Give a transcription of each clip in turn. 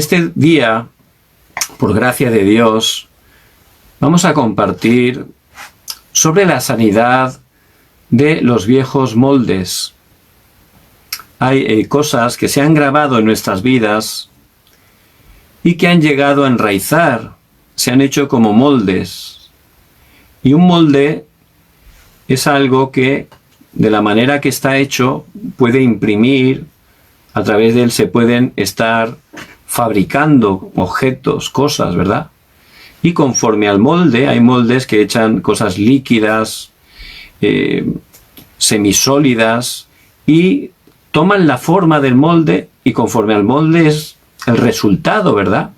este día, por gracia de Dios, vamos a compartir sobre la sanidad de los viejos moldes. Hay cosas que se han grabado en nuestras vidas y que han llegado a enraizar, se han hecho como moldes. Y un molde es algo que, de la manera que está hecho, puede imprimir, a través de él se pueden estar fabricando objetos, cosas, ¿verdad? Y conforme al molde, hay moldes que echan cosas líquidas, semisólidas, y toman la forma del molde, y conforme al molde es el resultado, ¿verdad?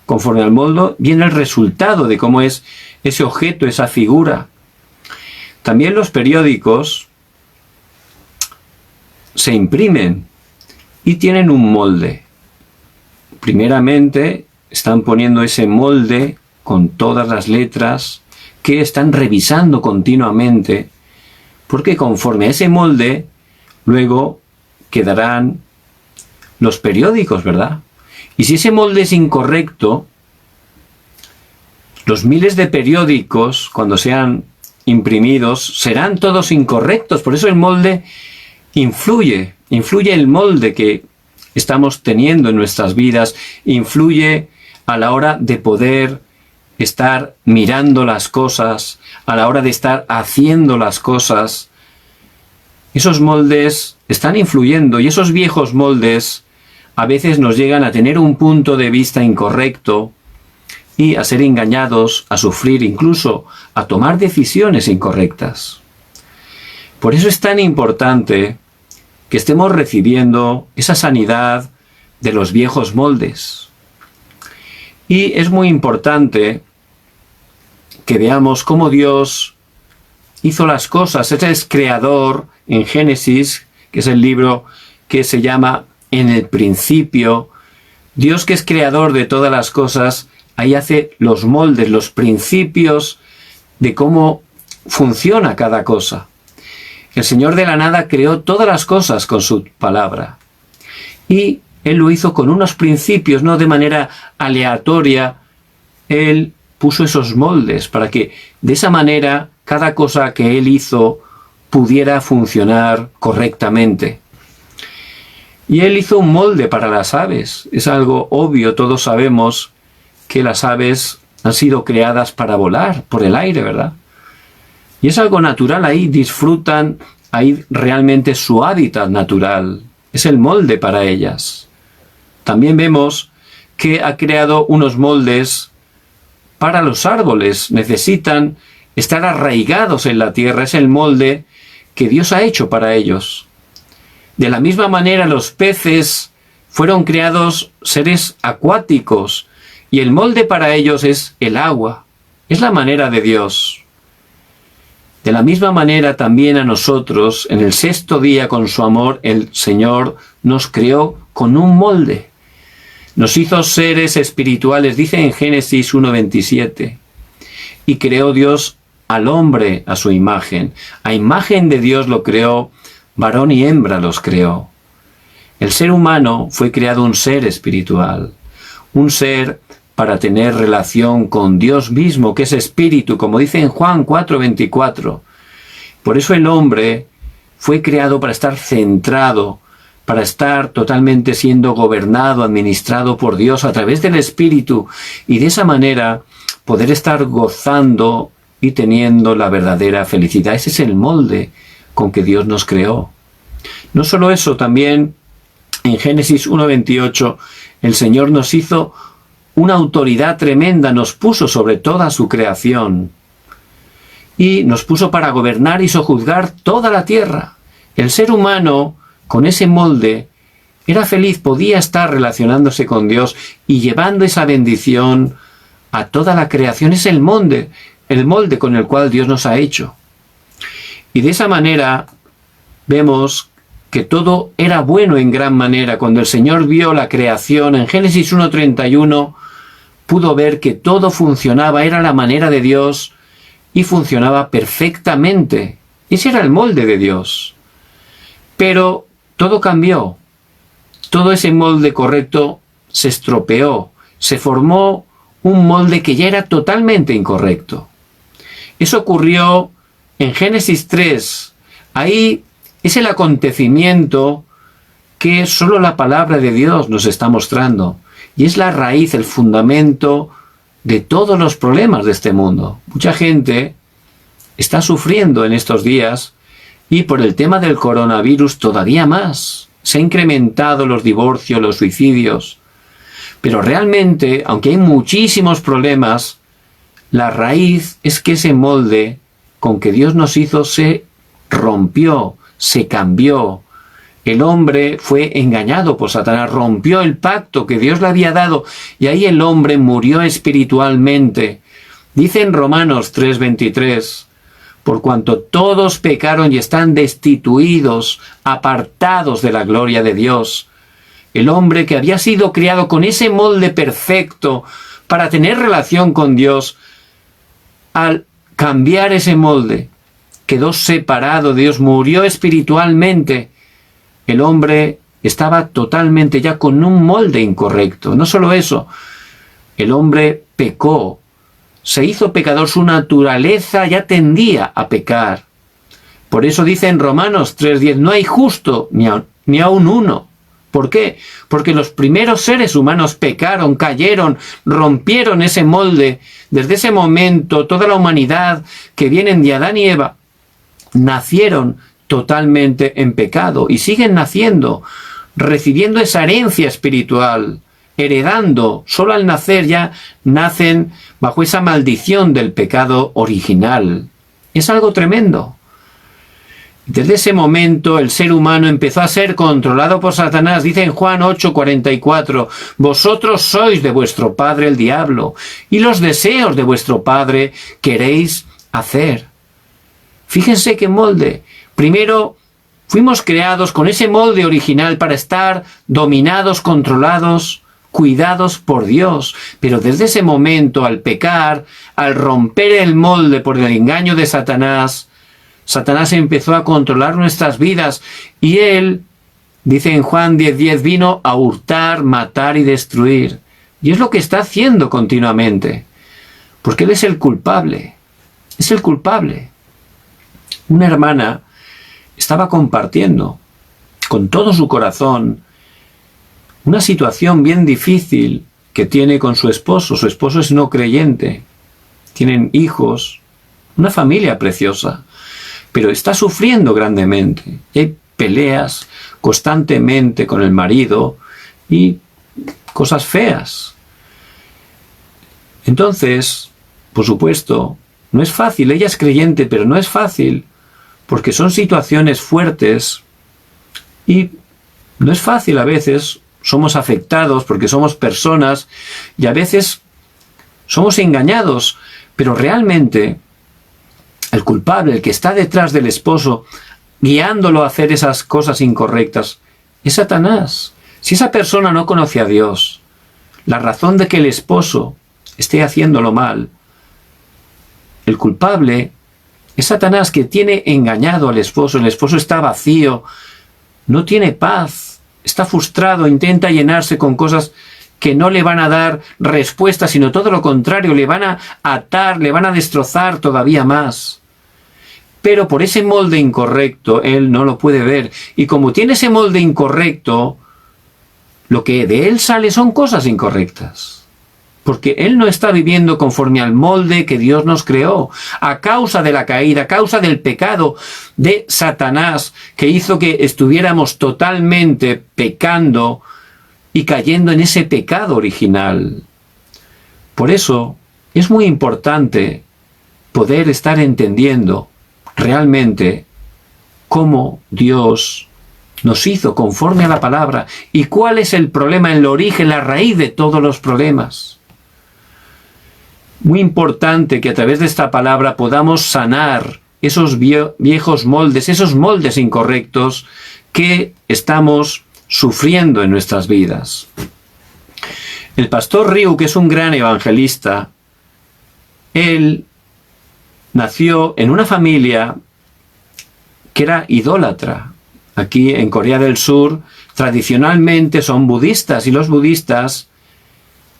Conforme al molde viene el resultado de cómo es ese objeto, esa figura. También los periódicos se imprimen y tienen un molde. Primeramente están poniendo ese molde con todas las letras que están revisando continuamente, porque conforme a ese molde luego quedarán los periódicos, ¿verdad? Y si ese molde es incorrecto, los miles de periódicos, cuando sean imprimidos, serán todos incorrectos. Por eso el molde influye el molde que estamos teniendo en nuestras vidas, influye a la hora de poder estar mirando las cosas, a la hora de estar haciendo las cosas. Esos moldes están influyendo, y esos viejos moldes a veces nos llegan a tener un punto de vista incorrecto y a ser engañados, a sufrir, incluso a tomar decisiones incorrectas. Por eso es tan importante que estemos recibiendo esa sanidad de los viejos moldes. Y es muy importante que veamos cómo Dios hizo las cosas. Ese es creador en Génesis, que es el libro que se llama En el principio. Dios, que es creador de todas las cosas, ahí hace los moldes, los principios de cómo funciona cada cosa. El Señor de la nada creó todas las cosas con su palabra. Y Él lo hizo con unos principios, no de manera aleatoria. Él puso esos moldes para que de esa manera cada cosa que Él hizo pudiera funcionar correctamente. Y Él hizo un molde para las aves. Es algo obvio, todos sabemos que las aves han sido creadas para volar por el aire, ¿verdad? Y es algo natural, ahí disfrutan, ahí realmente su hábitat natural. Es el molde para ellas. También vemos que ha creado unos moldes para los árboles. Necesitan estar arraigados en la tierra. Es el molde que Dios ha hecho para ellos. De la misma manera, los peces fueron creados seres acuáticos, y el molde para ellos es el agua. Es la manera de Dios. De la misma manera también a nosotros, en el sexto día, con su amor, el Señor nos creó con un molde. Nos hizo seres espirituales, dice en Génesis 1:27. Y creó Dios al hombre a su imagen. A imagen de Dios lo creó, varón y hembra los creó. El ser humano fue creado un ser espiritual, un ser para tener relación con Dios mismo, que es espíritu, como dice en Juan 4:24. Por eso el hombre fue creado para estar centrado, para estar totalmente siendo gobernado, administrado por Dios a través del espíritu, y de esa manera poder estar gozando y teniendo la verdadera felicidad. Ese es el molde con que Dios nos creó. No solo eso, también en Génesis 1:28 el Señor nos hizo una autoridad tremenda, nos puso sobre toda su creación y nos puso para gobernar y sojuzgar toda la tierra. El ser humano, con ese molde, era feliz, podía estar relacionándose con Dios y llevando esa bendición a toda la creación. Es el molde con el cual Dios nos ha hecho. Y de esa manera vemos que todo era bueno en gran manera. Cuando el Señor vio la creación, en Génesis 1:31, pudo ver que todo funcionaba, era la manera de Dios y funcionaba perfectamente. Ese era el molde de Dios. Pero todo cambió. Todo ese molde correcto se estropeó, se formó un molde que ya era totalmente incorrecto. Eso ocurrió en Génesis 3. Ahí es el acontecimiento que solo la palabra de Dios nos está mostrando. Y es la raíz, el fundamento de todos los problemas de este mundo. Mucha gente está sufriendo en estos días y por el tema del coronavirus todavía más. Se han incrementado los divorcios, los suicidios. Pero realmente, aunque hay muchísimos problemas, la raíz es que ese molde con que Dios nos hizo se rompió, se cambió. El hombre fue engañado por Satanás, rompió el pacto que Dios le había dado y ahí el hombre murió espiritualmente. Dice en Romanos 3:23, por cuanto todos pecaron y están destituidos, apartados de la gloria de Dios. El hombre que había sido criado con ese molde perfecto para tener relación con Dios, al cambiar ese molde, quedó separado de Dios, murió espiritualmente. El hombre estaba totalmente ya con un molde incorrecto. No solo eso, el hombre pecó, se hizo pecador, su naturaleza ya tendía a pecar. Por eso dice en Romanos 3:10, no hay justo ni aun uno. ¿Por qué? Porque los primeros seres humanos pecaron, cayeron, rompieron ese molde. Desde ese momento, toda la humanidad que vienen de Adán y Eva, nacieron totalmente en pecado y siguen naciendo, recibiendo esa herencia espiritual, heredando. Solo al nacer ya nacen bajo esa maldición del pecado original. Es algo tremendo. Desde ese momento el ser humano empezó a ser controlado por Satanás. Dice en Juan 8:44, vosotros sois de vuestro padre el diablo, y los deseos de vuestro padre queréis hacer. Fíjense qué molde. Primero fuimos creados con ese molde original para estar dominados, controlados, cuidados por Dios. Pero desde ese momento, al pecar, al romper el molde por el engaño de Satanás, Satanás empezó a controlar nuestras vidas y él, dice en Juan 10:10, vino a hurtar, matar y destruir. Y es lo que está haciendo continuamente, porque él es el culpable, es el culpable. Una hermana estaba compartiendo con todo su corazón una situación bien difícil que tiene con su esposo. Su esposo es no creyente, tienen hijos, una familia preciosa, pero está sufriendo grandemente. Hay peleas constantemente con el marido y cosas feas. Entonces, por supuesto, no es fácil. Ella es creyente, pero no es fácil porque son situaciones fuertes y no es fácil a veces. Somos afectados porque somos personas y a veces somos engañados, pero realmente el culpable, el que está detrás del esposo, guiándolo a hacer esas cosas incorrectas, es Satanás. Si esa persona no conoce a Dios, la razón de que el esposo esté haciéndolo mal, el culpable es Satanás, que tiene engañado al esposo. El esposo está vacío, no tiene paz, está frustrado, intenta llenarse con cosas que no le van a dar respuesta, sino todo lo contrario, le van a atar, le van a destrozar todavía más. Pero por ese molde incorrecto, él no lo puede ver. Y como tiene ese molde incorrecto, lo que de él sale son cosas incorrectas. Porque él no está viviendo conforme al molde que Dios nos creó. A causa de la caída, a causa del pecado de Satanás, que hizo que estuviéramos totalmente pecando y cayendo en ese pecado original. Por eso es muy importante poder estar entendiendo realmente cómo Dios nos hizo conforme a la palabra y cuál es el problema, el origen, la raíz de todos los problemas. Muy importante que a través de esta palabra podamos sanar esos viejos moldes, esos moldes incorrectos que estamos sufriendo en nuestras vidas. El pastor Riu, que es un gran evangelista, él nació en una familia que era idólatra. aquí en Corea del Sur, tradicionalmente son budistas, y los budistas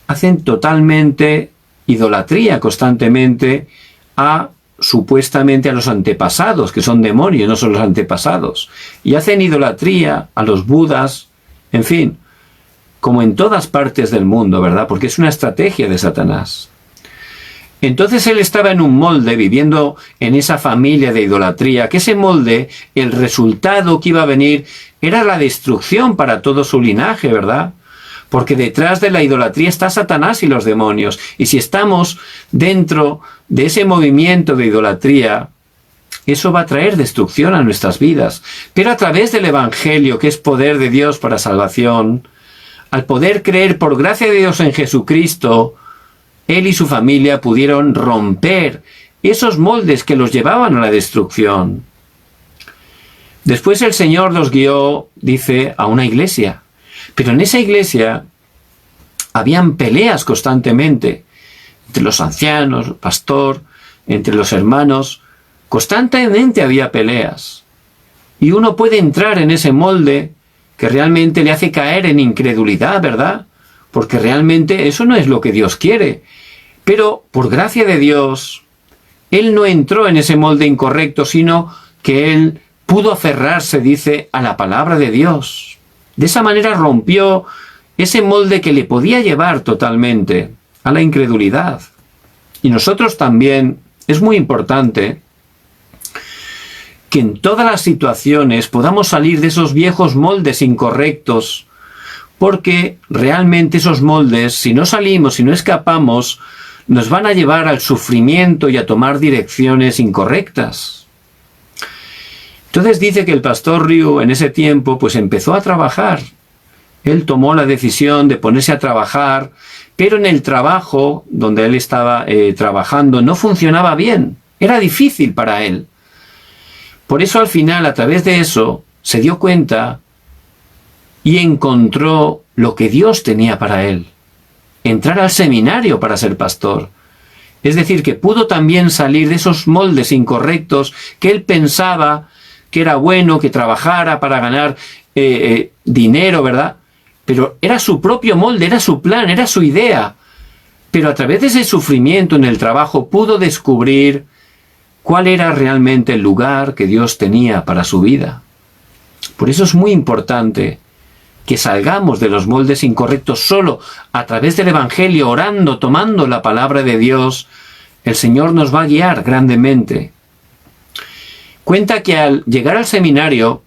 hacen totalmente idolatría constantemente supuestamente a los antepasados, que son demonios, no son los antepasados. Y hacen idolatría a los budas, en fin, como en todas partes del mundo, ¿verdad? Porque es una estrategia de Satanás. Entonces él estaba en un molde, viviendo en esa familia de idolatría, que ese molde, el resultado que iba a venir, era la destrucción para todo su linaje, ¿verdad? Porque detrás de la idolatría está Satanás y los demonios. Y si estamos dentro de ese movimiento de idolatría, eso va a traer destrucción a nuestras vidas. Pero a través del Evangelio, que es poder de Dios para salvación, al poder creer por gracia de Dios en Jesucristo, él y su familia pudieron romper esos moldes que los llevaban a la destrucción. Después el Señor los guió, dice, a una iglesia. Pero en esa iglesia habían peleas constantemente entre los ancianos, el pastor, entre los hermanos. Constantemente había peleas. Y uno puede entrar en ese molde que realmente le hace caer en incredulidad, ¿verdad? Porque realmente eso no es lo que Dios quiere. Pero por gracia de Dios, él no entró en ese molde incorrecto, sino que él pudo aferrarse, dice, a la palabra de Dios. De esa manera rompió ese molde que le podía llevar totalmente a la incredulidad. Y nosotros también, es muy importante que en todas las situaciones podamos salir de esos viejos moldes incorrectos, porque realmente esos moldes, si no salimos, si no escapamos, nos van a llevar al sufrimiento y a tomar direcciones incorrectas. Entonces dice que el pastor Ryu en ese tiempo pues empezó a trabajar. Él tomó la decisión de ponerse a trabajar, pero en el trabajo donde él estaba trabajando no funcionaba bien. Era difícil para él. Por eso al final, a través de eso, se dio cuenta y encontró lo que Dios tenía para él. Entrar al seminario para ser pastor. Es decir, que pudo también salir de esos moldes incorrectos que él pensaba que era bueno que trabajara para ganar dinero, ¿verdad? Pero era su propio molde, era su plan, era su idea. Pero a través de ese sufrimiento en el trabajo pudo descubrir cuál era realmente el lugar que Dios tenía para su vida. Por eso es muy importante que salgamos de los moldes incorrectos solo a través del Evangelio, orando, tomando la palabra de Dios. El Señor nos va a guiar grandemente. Cuenta que al llegar al seminario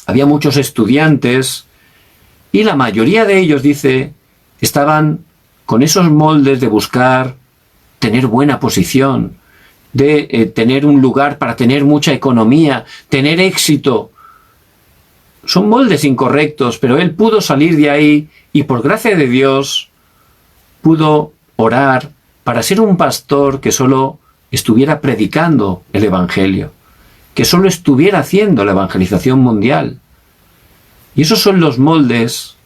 había muchos estudiantes y la mayoría de ellos, dice, estaban con esos moldes de buscar tener buena posición, de tener un lugar para tener mucha economía, tener éxito. Son moldes incorrectos, pero él pudo salir de ahí y por gracia de Dios pudo orar para ser un pastor que solo estuviera predicando el Evangelio, que solo estuviera haciendo la evangelización mundial. Y esos son los moldes,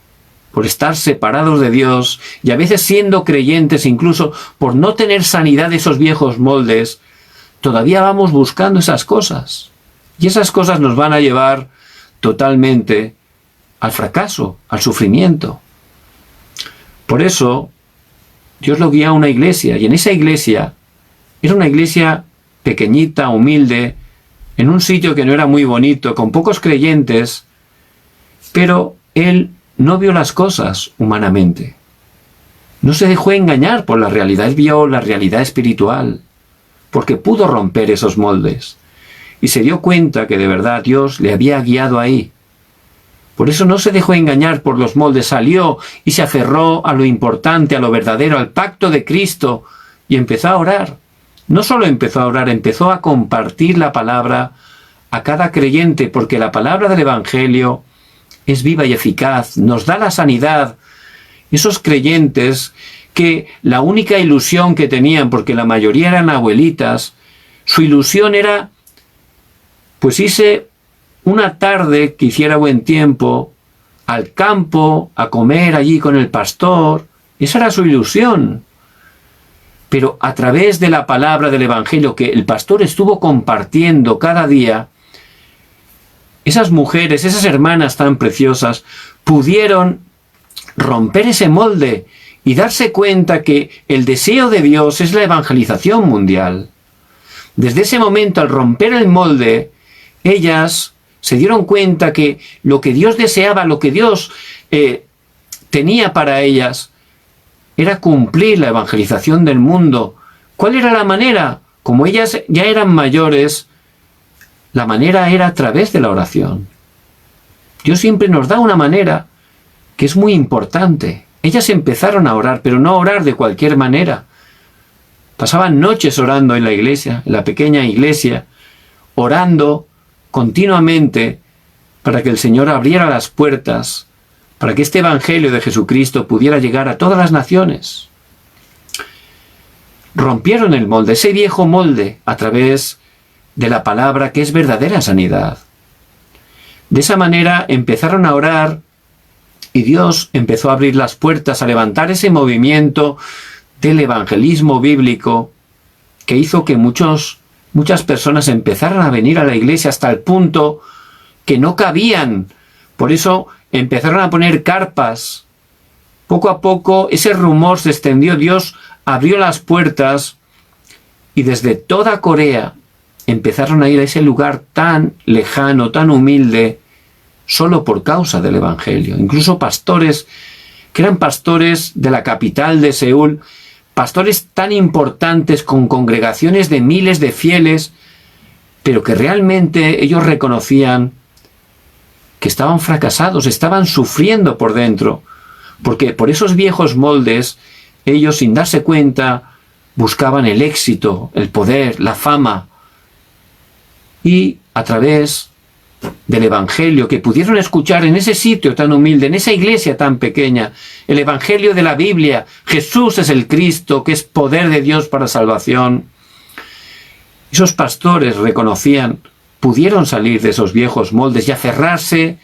por estar separados de Dios y a veces siendo creyentes, incluso por no tener sanidad de esos viejos moldes, todavía vamos buscando esas cosas. Y esas cosas nos van a llevar totalmente al fracaso, al sufrimiento. Por eso, Dios lo guía a una iglesia, y en esa iglesia, era una iglesia pequeñita, humilde, en un sitio que no era muy bonito, con pocos creyentes, pero él no vio las cosas humanamente. No se dejó engañar por la realidad, él vio la realidad espiritual, porque pudo romper esos moldes. Y se dio cuenta que de verdad Dios le había guiado ahí. Por eso no se dejó engañar por los moldes, salió y se aferró a lo importante, a lo verdadero, al pacto de Cristo, y empezó a orar. No solo empezó a orar, empezó a compartir la palabra a cada creyente, porque la palabra del Evangelio es viva y eficaz, nos da la sanidad. Esos creyentes que la única ilusión que tenían, porque la mayoría eran abuelitas, su ilusión era pues irse una tarde que hiciera buen tiempo al campo a comer allí con el pastor. Esa era su ilusión. Pero a través de la palabra del Evangelio que el pastor estuvo compartiendo cada día, esas mujeres, esas hermanas tan preciosas, pudieron romper ese molde y darse cuenta que el deseo de Dios es la evangelización mundial. Desde ese momento, al romper el molde, ellas se dieron cuenta que lo que Dios deseaba, lo que Dios tenía para ellas, era cumplir la evangelización del mundo. ¿Cuál era la manera? Como ellas ya eran mayores, la manera era a través de la oración. Dios siempre nos da una manera que es muy importante. Ellas empezaron a orar, pero no a orar de cualquier manera. Pasaban noches orando en la iglesia, en la pequeña iglesia, orando continuamente para que el Señor abriera las puertas, para que este Evangelio de Jesucristo pudiera llegar a todas las naciones. Rompieron el molde, ese viejo molde, a través de la palabra que es verdadera sanidad. De esa manera empezaron a orar y Dios empezó a abrir las puertas, a levantar ese movimiento del evangelismo bíblico que hizo que muchas personas empezaran a venir a la iglesia hasta el punto que no cabían. Por eso empezaron a poner carpas. Poco a poco ese rumor se extendió, Dios abrió las puertas y desde toda Corea empezaron a ir a ese lugar tan lejano, tan humilde, solo por causa del Evangelio. Incluso pastores, que eran pastores de la capital de Seúl, pastores tan importantes con congregaciones de miles de fieles, pero que realmente ellos reconocían que estaban fracasados, estaban sufriendo por dentro, porque por esos viejos moldes, ellos sin darse cuenta buscaban el éxito, el poder, la fama, y a través del Evangelio que pudieron escuchar en ese sitio tan humilde, en esa iglesia tan pequeña, el Evangelio de la Biblia, Jesús es el Cristo, que es poder de Dios para salvación. Esos pastores reconocían, pudieron salir de esos viejos moldes y aferrarse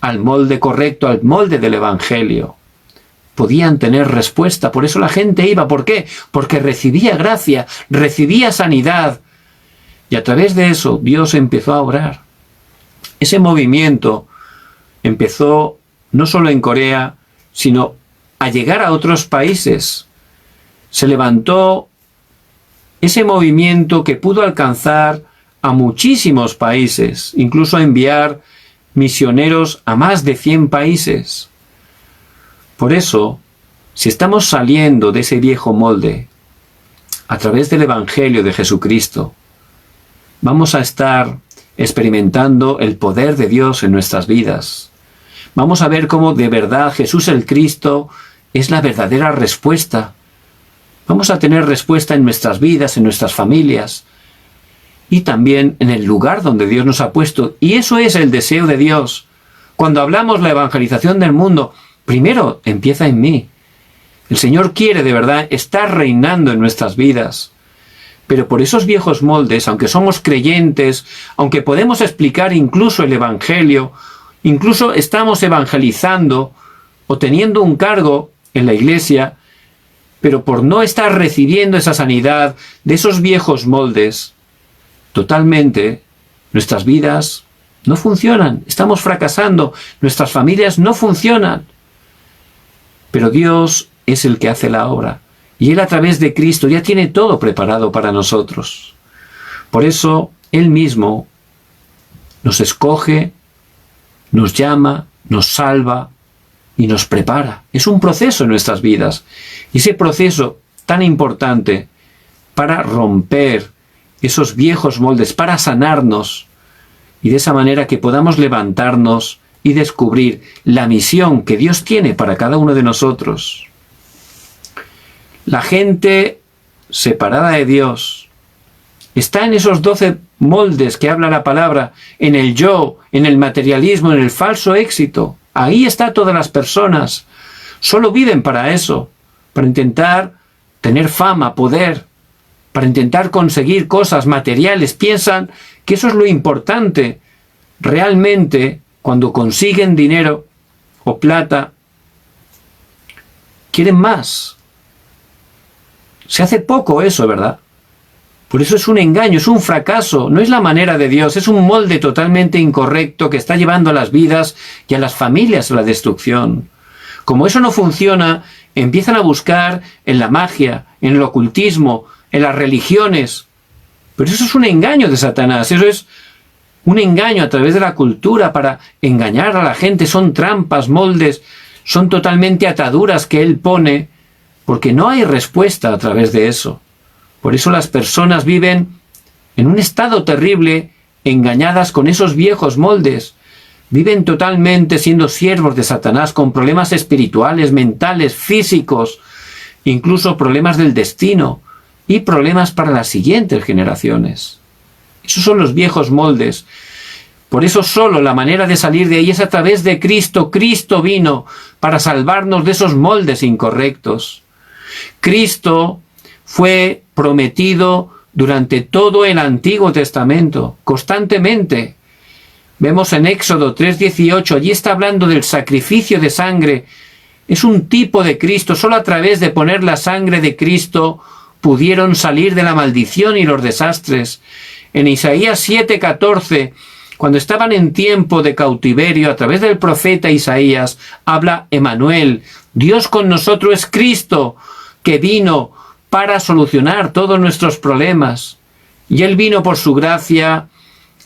al molde correcto, al molde del Evangelio. Podían tener respuesta, por eso la gente iba. ¿Por qué? Porque recibía gracia, recibía sanidad, y a través de eso Dios empezó a obrar. Ese movimiento empezó no solo en Corea, sino a llegar a otros países. Se levantó ese movimiento que pudo alcanzar a muchísimos países, incluso a enviar misioneros a más de 100 países. Por eso, si estamos saliendo de ese viejo molde, a través del Evangelio de Jesucristo, vamos a estar experimentando el poder de Dios en nuestras vidas. Vamos a ver cómo de verdad Jesús el Cristo es la verdadera respuesta. Vamos a tener respuesta en nuestras vidas, en nuestras familias y también en el lugar donde Dios nos ha puesto. Y eso es el deseo de Dios. Cuando hablamos la evangelización del mundo, primero empieza en mí. El Señor quiere de verdad estar reinando en nuestras vidas. Pero por esos viejos moldes, aunque somos creyentes, aunque podemos explicar incluso el Evangelio, incluso estamos evangelizando o teniendo un cargo en la iglesia, pero por no estar recibiendo esa sanidad de esos viejos moldes, totalmente nuestras vidas no funcionan, estamos fracasando, nuestras familias no funcionan. Pero Dios es el que hace la obra. Y Él a través de Cristo ya tiene todo preparado para nosotros. Por eso Él mismo nos escoge, nos llama, nos salva y nos prepara. Es un proceso en nuestras vidas. Y ese proceso tan importante para romper esos viejos moldes, para sanarnos. Y de esa manera que podamos levantarnos y descubrir la misión que Dios tiene para cada uno de nosotros. La gente separada de Dios está en esos 12 moldes que habla la palabra, en el yo, en el materialismo, en el falso éxito. Ahí están todas las personas. Solo viven para eso, para intentar tener fama, poder, para intentar conseguir cosas materiales. Piensan que eso es lo importante. Realmente, cuando consiguen dinero o plata, quieren más. Se hace poco eso, ¿verdad? Por eso es un engaño, es un fracaso, no es la manera de Dios, es un molde totalmente incorrecto que está llevando a las vidas y a las familias a la destrucción. Como eso no funciona, empiezan a buscar en la magia, en el ocultismo, en las religiones. Pero eso es un engaño de Satanás, eso es un engaño a través de la cultura para engañar a la gente, son trampas, moldes, son totalmente ataduras que él pone, porque no hay respuesta a través de eso. Por eso las personas viven en un estado terrible, engañadas con esos viejos moldes. Viven totalmente siendo siervos de Satanás, con problemas espirituales, mentales, físicos, incluso problemas del destino y problemas para las siguientes generaciones. Esos son los viejos moldes. Por eso solo la manera de salir de ahí es a través de Cristo. Cristo vino para salvarnos de esos moldes incorrectos. Cristo fue prometido durante todo el Antiguo Testamento, constantemente. Vemos en Éxodo 3:18, allí está hablando del sacrificio de sangre. Es un tipo de Cristo, solo a través de poner la sangre de Cristo pudieron salir de la maldición y los desastres. En Isaías 7:14, cuando estaban en tiempo de cautiverio, a través del profeta Isaías, habla Emmanuel, Dios con nosotros es Cristo, que vino para solucionar todos nuestros problemas. Y Él vino por su gracia.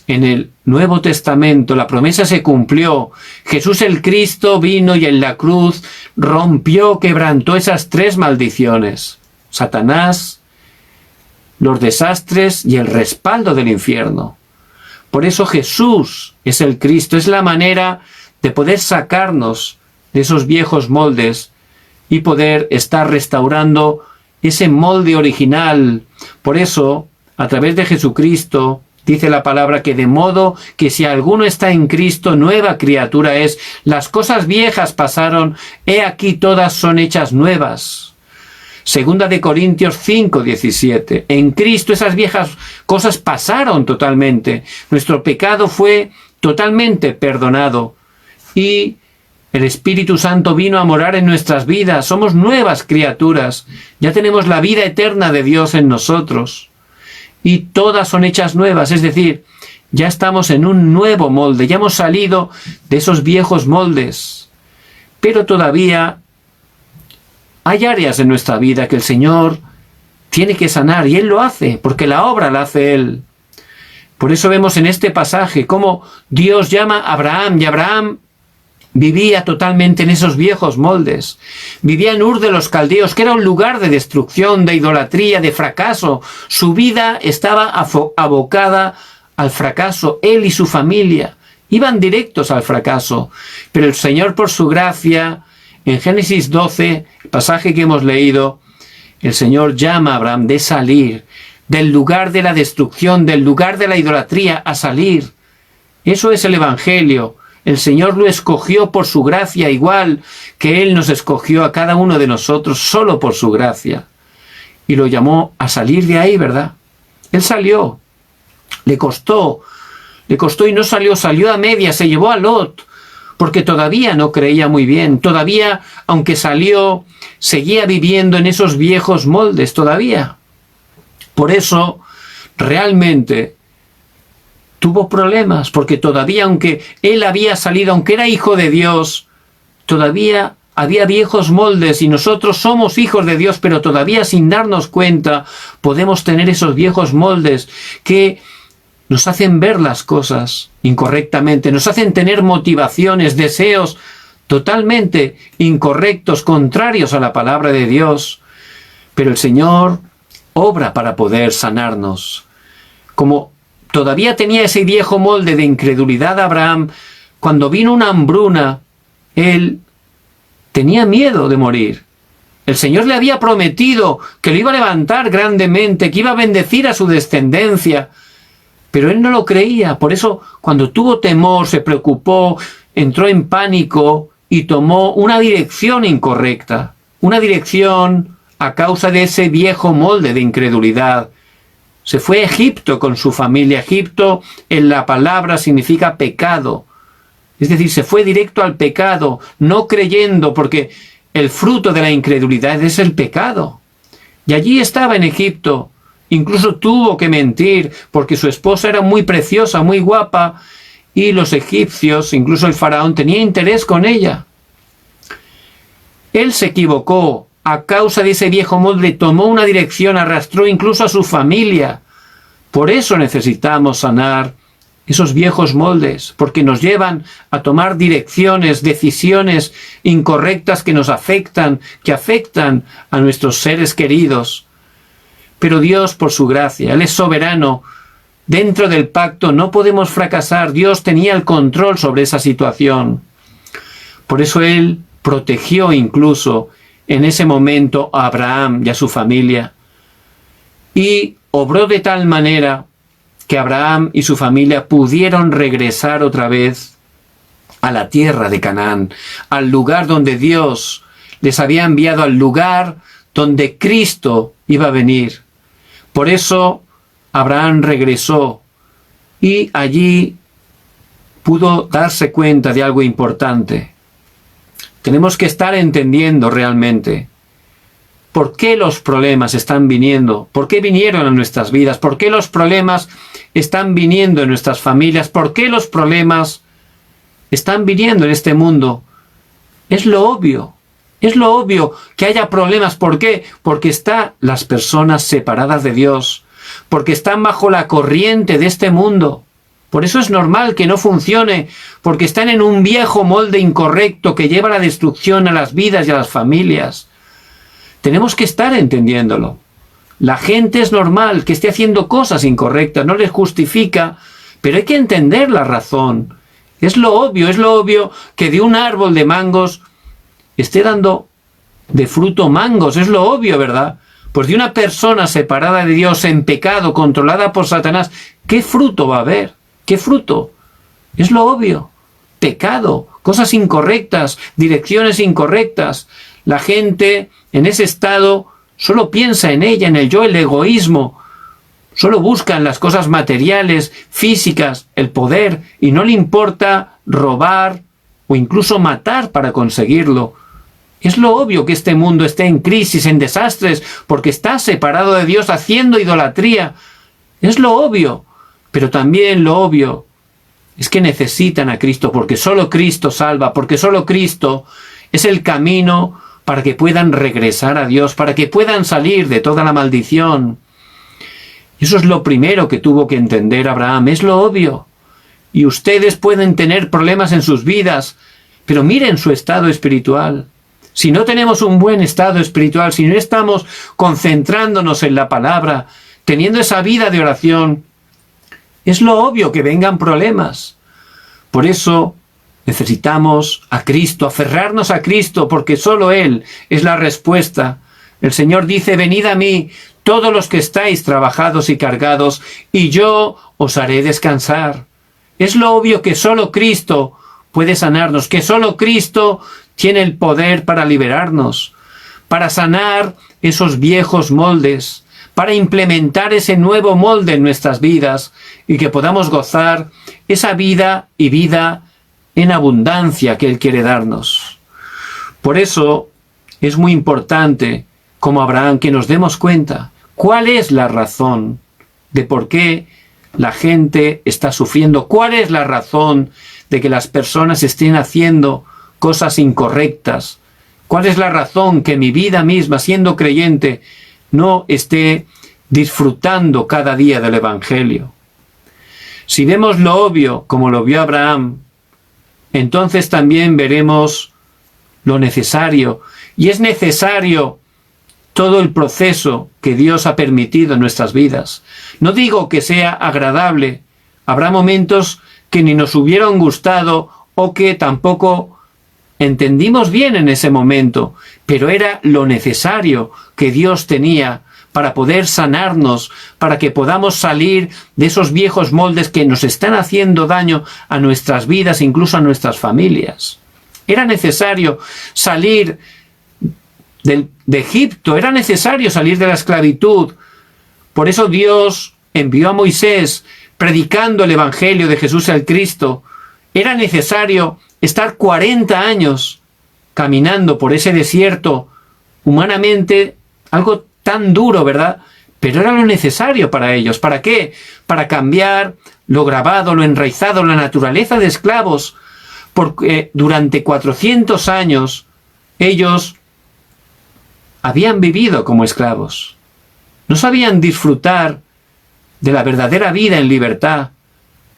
En el Nuevo Testamento la promesa se cumplió. Jesús el Cristo vino y en la cruz rompió, quebrantó esas tres maldiciones: Satanás, los desastres y el respaldo del infierno. Por eso Jesús es el Cristo, es la manera de poder sacarnos de esos viejos moldes y poder estar restaurando ese molde original. Por eso, a través de Jesucristo, dice la palabra que de modo que si alguno está en Cristo, nueva criatura es. Las cosas viejas pasaron, he aquí todas son hechas nuevas. Segunda de Corintios 5:17. En Cristo esas viejas cosas pasaron totalmente. Nuestro pecado fue totalmente perdonado. Y el Espíritu Santo vino a morar en nuestras vidas. Somos nuevas criaturas. Ya tenemos la vida eterna de Dios en nosotros. Y todas son hechas nuevas. Es decir, ya estamos en un nuevo molde. Ya hemos salido de esos viejos moldes. Pero todavía hay áreas en nuestra vida que el Señor tiene que sanar. Y Él lo hace, porque la obra la hace Él. Por eso vemos en este pasaje cómo Dios llama a Abraham. Y Abraham vivía totalmente en esos viejos moldes. Vivía en Ur de los Caldeos, que era un lugar de destrucción, de idolatría, de fracaso. Su vida estaba abocada al fracaso. Él y su familia iban directos al fracaso. Pero el Señor, por su gracia, en Génesis 12, el pasaje que hemos leído, el Señor llama a Abraham de salir del lugar de la destrucción, del lugar de la idolatría, a salir. Eso es el Evangelio. El Señor lo escogió por su gracia, igual que Él nos escogió a cada uno de nosotros solo por su gracia. Y lo llamó a salir de ahí, ¿verdad? Él salió. Le costó y no salió, salió a medias, se llevó a Lot, porque todavía no creía muy bien. Todavía, aunque salió, seguía viviendo en esos viejos moldes, todavía. Por eso, realmente tuvo problemas, porque todavía, aunque él había salido, aunque era hijo de Dios, todavía había viejos moldes y nosotros somos hijos de Dios, pero todavía sin darnos cuenta podemos tener esos viejos moldes que nos hacen ver las cosas incorrectamente, nos hacen tener motivaciones, deseos totalmente incorrectos, contrarios a la palabra de Dios. Pero el Señor obra para poder sanarnos. Como todavía tenía ese viejo molde de incredulidad Abraham, cuando vino una hambruna, él tenía miedo de morir. El Señor le había prometido que lo iba a levantar grandemente, que iba a bendecir a su descendencia, pero él no lo creía. Por eso, cuando tuvo temor, se preocupó, entró en pánico y tomó una dirección incorrecta, una dirección a causa de ese viejo molde de incredulidad. Se fue a Egipto con su familia. Egipto en la palabra significa pecado. Es decir, se fue directo al pecado, no creyendo, porque el fruto de la incredulidad es el pecado. Y allí estaba en Egipto, incluso tuvo que mentir porque su esposa era muy preciosa, muy guapa, y los egipcios, incluso el faraón, tenía interés con ella. Él se equivocó a causa de ese viejo molde, tomó una dirección, arrastró incluso a su familia. Por eso necesitamos sanar esos viejos moldes, porque nos llevan a tomar direcciones, decisiones incorrectas que nos afectan, que afectan a nuestros seres queridos. Pero Dios, por su gracia, Él es soberano. Dentro del pacto no podemos fracasar. Dios tenía el control sobre esa situación. Por eso Él protegió incluso en ese momento a Abraham y a su familia. Y obró de tal manera que Abraham y su familia pudieron regresar otra vez a la tierra de Canaán, al lugar donde Dios les había enviado, al lugar donde Cristo iba a venir. Por eso Abraham regresó y allí pudo darse cuenta de algo importante. Tenemos que estar entendiendo realmente por qué los problemas están viniendo, por qué vinieron a nuestras vidas, por qué los problemas están viniendo en nuestras familias, por qué los problemas están viniendo en este mundo. Es lo obvio que haya problemas. ¿Por qué? Porque están las personas separadas de Dios, porque están bajo la corriente de este mundo. Por eso es normal que no funcione, porque están en un viejo molde incorrecto que lleva a la destrucción a las vidas y a las familias. Tenemos que estar entendiéndolo. La gente es normal que esté haciendo cosas incorrectas, no les justifica, pero hay que entender la razón. Es lo obvio que de un árbol de mangos esté dando de fruto mangos, es lo obvio, ¿verdad? Pues de una persona separada de Dios, en pecado, controlada por Satanás, ¿qué fruto va a haber? ¿Qué fruto? Es lo obvio. Pecado, cosas incorrectas, direcciones incorrectas. La gente en ese estado solo piensa en ella, en el yo, el egoísmo. Solo buscan las cosas materiales, físicas, el poder, y no le importa robar o incluso matar para conseguirlo. Es lo obvio que este mundo esté en crisis, en desastres, porque está separado de Dios haciendo idolatría. Es lo obvio, pero también lo obvio es que necesitan a Cristo, porque solo Cristo salva, porque solo Cristo es el camino para que puedan regresar a Dios, para que puedan salir de toda la maldición. Eso es lo primero que tuvo que entender Abraham, es lo obvio. Y ustedes pueden tener problemas en sus vidas, pero miren su estado espiritual. Si no tenemos un buen estado espiritual, si no estamos concentrándonos en la palabra, teniendo esa vida de oración, es lo obvio que vengan problemas. Por eso necesitamos a Cristo, aferrarnos a Cristo, porque solo Él es la respuesta. El Señor dice: venid a mí, todos los que estáis trabajados y cargados, y yo os haré descansar. Es lo obvio que solo Cristo puede sanarnos, que solo Cristo tiene el poder para liberarnos, para sanar esos viejos moldes, para implementar ese nuevo molde en nuestras vidas y que podamos gozar esa vida y vida en abundancia que Él quiere darnos. Por eso es muy importante, como Abraham, que nos demos cuenta cuál es la razón de por qué la gente está sufriendo, cuál es la razón de que las personas estén haciendo cosas incorrectas, cuál es la razón que mi vida misma, siendo creyente, no esté disfrutando cada día del Evangelio. Si vemos lo obvio como lo vio Abraham, entonces también veremos lo necesario. Y es necesario todo el proceso que Dios ha permitido en nuestras vidas. No digo que sea agradable. Habrá momentos que ni nos hubieran gustado o que tampoco entendimos bien en ese momento, pero era lo necesario que Dios tenía para poder sanarnos, para que podamos salir de esos viejos moldes que nos están haciendo daño a nuestras vidas, incluso a nuestras familias. Era necesario salir de Egipto, era necesario salir de la esclavitud. Por eso Dios envió a Moisés predicando el Evangelio de Jesús el Cristo. Era necesario estar 40 años caminando por ese desierto, humanamente algo tan duro, ¿verdad? pero era lo necesario para ellos. ¿Para qué? Para cambiar lo grabado, lo enraizado, la naturaleza de esclavos, porque durante 400 años ellos habían vivido como esclavos. No sabían disfrutar de la verdadera vida en libertad.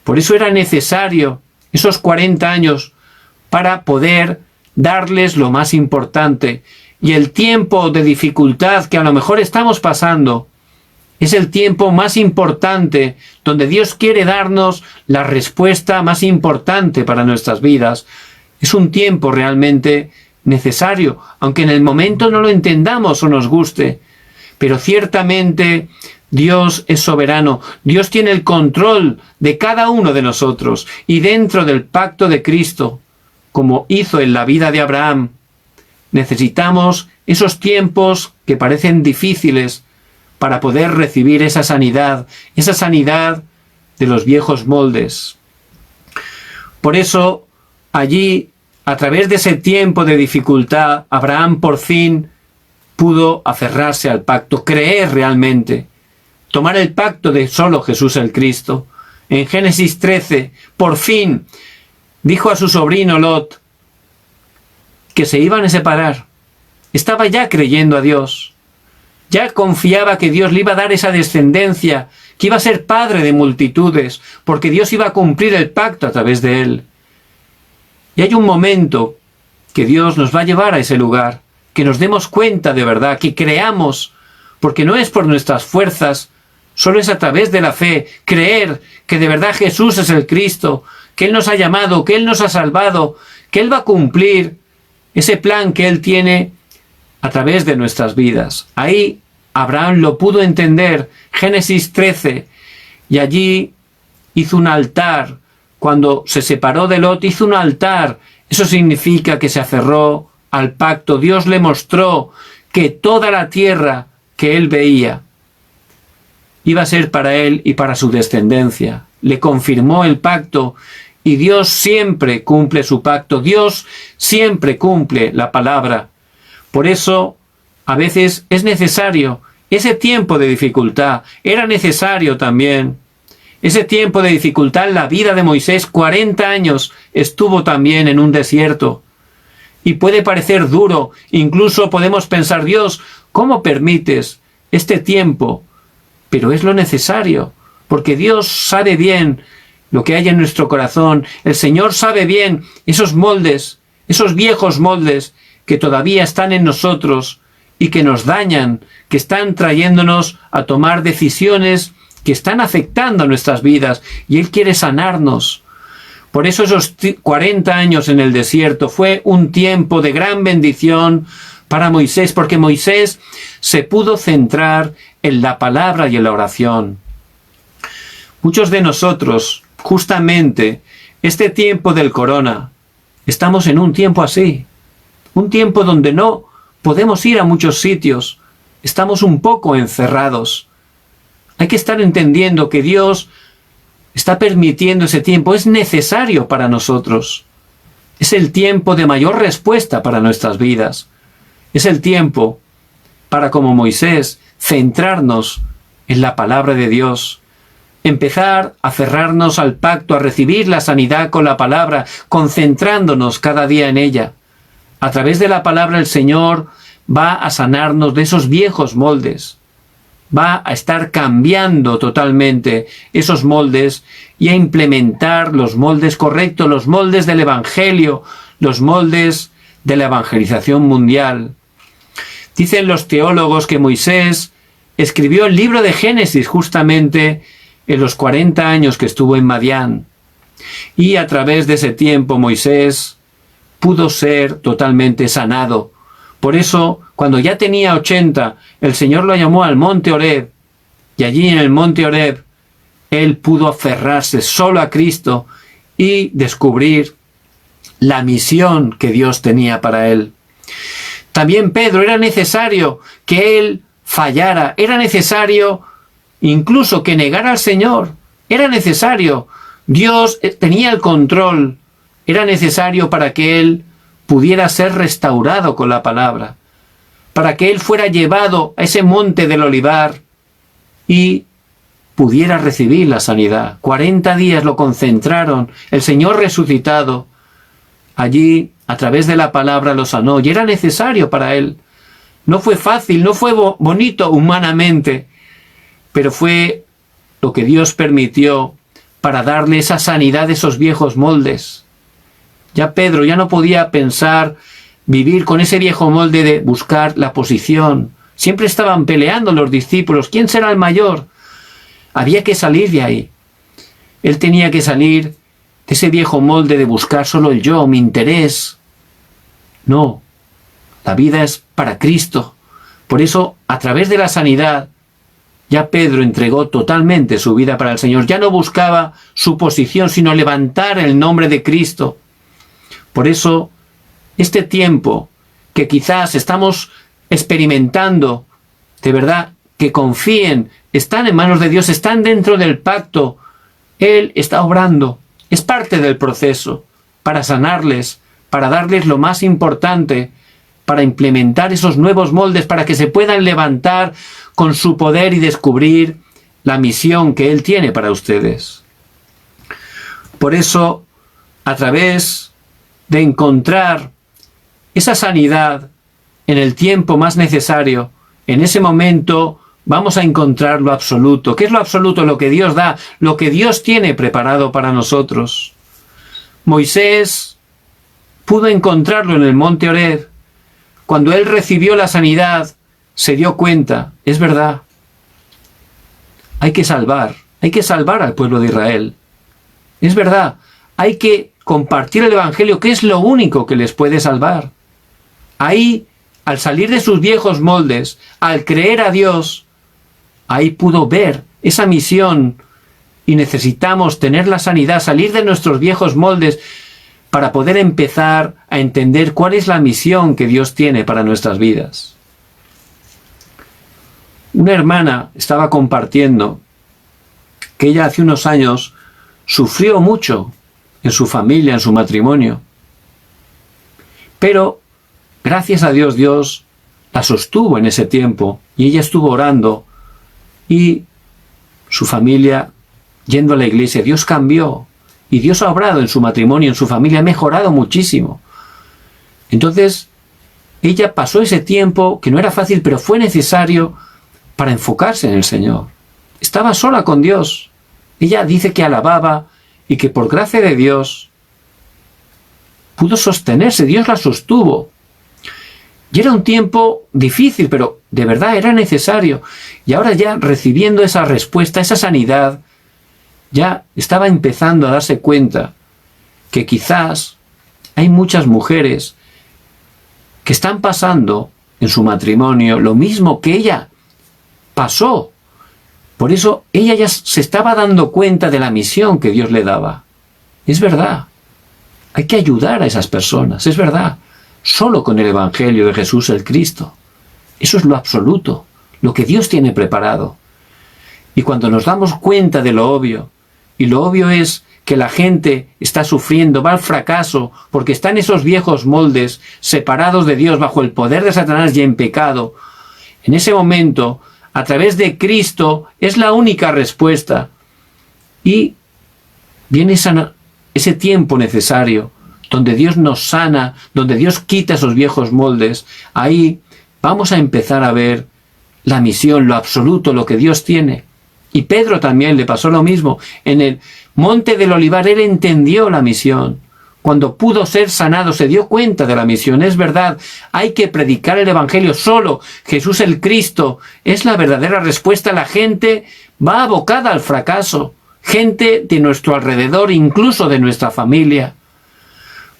Por eso era necesario esos 40 años para poder darles lo más importante. Y el tiempo de dificultad que a lo mejor estamos pasando es el tiempo más importante donde Dios quiere darnos la respuesta más importante para nuestras vidas. Es un tiempo realmente necesario, aunque en el momento no lo entendamos o nos guste. Pero ciertamente Dios es soberano. Dios tiene el control de cada uno de nosotros. Y dentro del pacto de Cristo, como hizo en la vida de Abraham, necesitamos esos tiempos que parecen difíciles para poder recibir esa sanidad de los viejos moldes. Por eso, allí, a través de ese tiempo de dificultad, Abraham por fin pudo aferrarse al pacto, creer realmente, tomar el pacto de solo Jesús el Cristo. En Génesis 13, por fin, dijo a su sobrino Lot que se iban a separar. Estaba ya creyendo a Dios. Ya confiaba que Dios le iba a dar esa descendencia, que iba a ser padre de multitudes, porque Dios iba a cumplir el pacto a través de él. Y hay un momento que Dios nos va a llevar a ese lugar, que nos demos cuenta de verdad, que creamos, porque no es por nuestras fuerzas, solo es a través de la fe, creer que de verdad Jesús es el Cristo, que Él nos ha llamado, que Él nos ha salvado, que Él va a cumplir ese plan que Él tiene a través de nuestras vidas. Ahí Abraham lo pudo entender, Génesis 13, y allí hizo un altar. Cuando se separó de Lot, hizo un altar. Eso significa que se aferró al pacto. Dios le mostró que toda la tierra que él veía iba a ser para él y para su descendencia. Le confirmó el pacto y Dios siempre cumple su pacto. Dios siempre cumple la palabra. Por eso, a veces es necesario ese tiempo de dificultad. Era necesario también ese tiempo de dificultad en la vida de Moisés. 40 años estuvo también en un desierto. Y puede parecer duro. Incluso podemos pensar, Dios, ¿cómo permites este tiempo? Pero es lo necesario, porque Dios sabe bien lo que hay en nuestro corazón. El Señor sabe bien esos moldes, esos viejos moldes que todavía están en nosotros y que nos dañan, que están trayéndonos a tomar decisiones que están afectando a nuestras vidas, y Él quiere sanarnos. Por eso esos 40 años en el desierto fue un tiempo de gran bendición para Moisés, porque Moisés se pudo centrar en la palabra y en la oración. Muchos de nosotros, justamente, este tiempo del corona, estamos en un tiempo así. Un tiempo donde no podemos ir a muchos sitios. Estamos un poco encerrados. Hay que estar entendiendo que Dios está permitiendo ese tiempo. Es necesario para nosotros. Es el tiempo de mayor respuesta para nuestras vidas. Es el tiempo para, como Moisés, centrarnos en la palabra de Dios. Empezar a aferrarnos al pacto, a recibir la sanidad con la palabra, concentrándonos cada día en ella. A través de la palabra el Señor va a sanarnos de esos viejos moldes. Va a estar cambiando totalmente esos moldes y a implementar los moldes correctos, los moldes del Evangelio, los moldes de la evangelización mundial. Dicen los teólogos que Moisés escribió el libro de Génesis justamente en los 40 años que estuvo en Madián. Y a través de ese tiempo Moisés pudo ser totalmente sanado. Por eso, cuando ya tenía 80, el Señor lo llamó al monte Horeb. Y allí en el monte Horeb, él pudo aferrarse solo a Cristo y descubrir la misión que Dios tenía para él. También Pedro, era necesario que él fallara, era necesario incluso que negara al Señor, era necesario. Dios tenía el control, era necesario para que él pudiera ser restaurado con la palabra, para que él fuera llevado a ese monte del Olivar y pudiera recibir la sanidad. 40 días lo concentraron, el Señor resucitado, allí a través de la palabra lo sanó, y era necesario para él. No fue fácil, no fue bonito humanamente, pero fue lo que Dios permitió para darle esa sanidad de esos viejos moldes. Ya Pedro ya no podía pensar vivir con ese viejo molde de buscar la posición. Siempre estaban peleando los discípulos. ¿Quién será el mayor? Había que salir de ahí. Él tenía que salir de ese viejo molde de buscar solo el yo, mi interés. No, la vida es para Cristo. Por eso, a través de la sanidad, ya Pedro entregó totalmente su vida para el Señor. Ya no buscaba su posición, sino levantar el nombre de Cristo. Por eso, este tiempo que quizás estamos experimentando, de verdad, que confíen, están en manos de Dios, están dentro del pacto. Él está obrando. Es parte del proceso para sanarles, para darles lo más importante, para implementar esos nuevos moldes, para que se puedan levantar con su poder y descubrir la misión que Él tiene para ustedes. Por eso, a través de encontrar esa sanidad en el tiempo más necesario, en ese momento vamos a encontrar lo absoluto. ¿Qué es lo absoluto? Lo que Dios da, lo que Dios tiene preparado para nosotros. Moisés pudo encontrarlo en el monte Horeb. Cuando él recibió la sanidad, se dio cuenta, es verdad, hay que salvar al pueblo de Israel. Es verdad, hay que compartir el Evangelio, que es lo único que les puede salvar. Ahí, al salir de sus viejos moldes, al creer a Dios, ahí pudo ver esa misión, y necesitamos tener la sanidad, salir de nuestros viejos moldes para poder empezar a entender cuál es la misión que Dios tiene para nuestras vidas. Una hermana estaba compartiendo que ella hace unos años sufrió mucho en su familia, en su matrimonio, pero gracias a Dios, Dios la sostuvo en ese tiempo y ella estuvo orando y su familia yendo a la iglesia, Dios cambió y Dios ha obrado en su matrimonio, en su familia, ha mejorado muchísimo. Entonces, ella pasó ese tiempo que no era fácil, pero fue necesario para enfocarse en el Señor. Estaba sola con Dios. Ella dice que alababa y que por gracia de Dios pudo sostenerse, Dios la sostuvo. Y era un tiempo difícil, pero de verdad era necesario. Y ahora ya recibiendo esa respuesta, esa sanidad, ya estaba empezando a darse cuenta que quizás hay muchas mujeres que están pasando en su matrimonio lo mismo que ella pasó. Por eso ella ya se estaba dando cuenta de la misión que Dios le daba. Es verdad, hay que ayudar a esas personas, es verdad. Solo con el Evangelio de Jesús el Cristo. Eso es lo absoluto, lo que Dios tiene preparado. Y cuando nos damos cuenta de lo obvio, y lo obvio es que la gente está sufriendo, va al fracaso, porque está en esos viejos moldes, separados de Dios, bajo el poder de Satanás y en pecado, en ese momento, a través de Cristo, es la única respuesta. Y viene ese tiempo necesario, donde Dios nos sana, donde Dios quita esos viejos moldes. Ahí vamos a empezar a ver la misión, lo absoluto, lo que Dios tiene. Y Pedro también le pasó lo mismo. En el monte del Olivar él entendió la misión. Cuando pudo ser sanado se dio cuenta de la misión. Es verdad, hay que predicar el Evangelio solo. Jesús el Cristo es la verdadera respuesta. La gente va abocada al fracaso. Gente de nuestro alrededor, incluso de nuestra familia.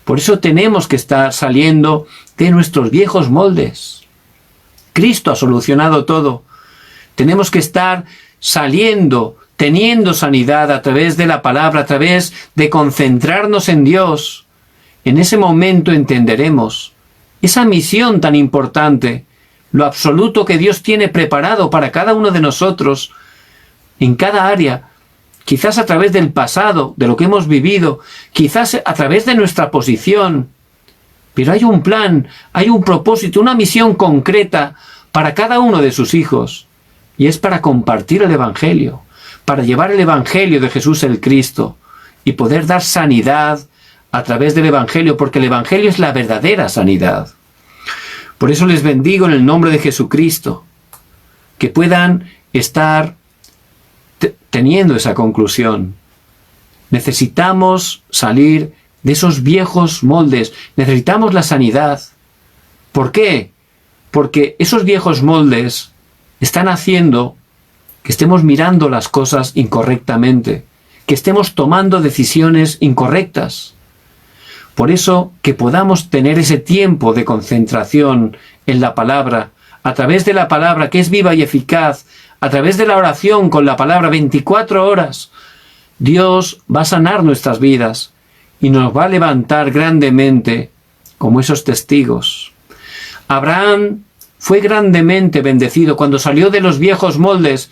Por eso tenemos que estar saliendo de nuestros viejos moldes. Cristo ha solucionado todo. Tenemos que estar saliendo, teniendo sanidad a través de la palabra, a través de concentrarnos en Dios. En ese momento entenderemos esa misión tan importante, lo absoluto que Dios tiene preparado para cada uno de nosotros, en cada área, quizás a través del pasado, de lo que hemos vivido, quizás a través de nuestra posición. Pero hay un plan, hay un propósito, una misión concreta para cada uno de sus hijos. y es para compartir el Evangelio, para llevar el Evangelio de Jesús el Cristo y poder dar sanidad a través del Evangelio, porque el Evangelio es la verdadera sanidad. Por eso les bendigo en el nombre de Jesucristo, que puedan estar teniendo esa conclusión. Necesitamos salir de esos viejos moldes, necesitamos la sanidad. ¿Por qué? Porque esos viejos moldes están haciendo que estemos mirando las cosas incorrectamente, que estemos tomando decisiones incorrectas. Por eso, que podamos tener ese tiempo de concentración en la palabra, a través de la palabra que es viva y eficaz, a través de la oración con la palabra 24 horas, Dios va a sanar nuestras vidas y nos va a levantar grandemente como esos testigos. Abraham fue grandemente bendecido cuando salió de los viejos moldes.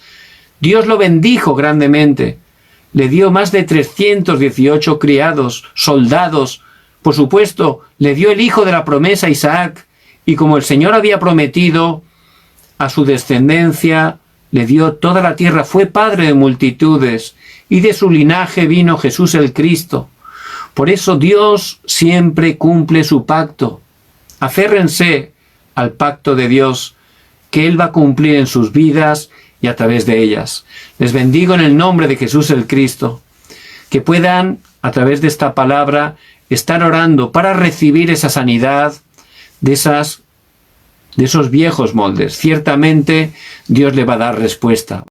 Dios lo bendijo grandemente. Le dio más de 318 criados, soldados. Por supuesto, le dio el hijo de la promesa, Isaac. Y como el Señor había prometido a su descendencia, le dio toda la tierra. Fue padre de multitudes. Y de su linaje vino Jesús el Cristo. Por eso Dios siempre cumple su pacto. Aférrense al pacto de Dios, que Él va a cumplir en sus vidas y a través de ellas. Les bendigo en el nombre de Jesús el Cristo, que puedan, a través de esta palabra, estar orando para recibir esa sanidad de esos viejos moldes. Ciertamente Dios le va a dar respuesta.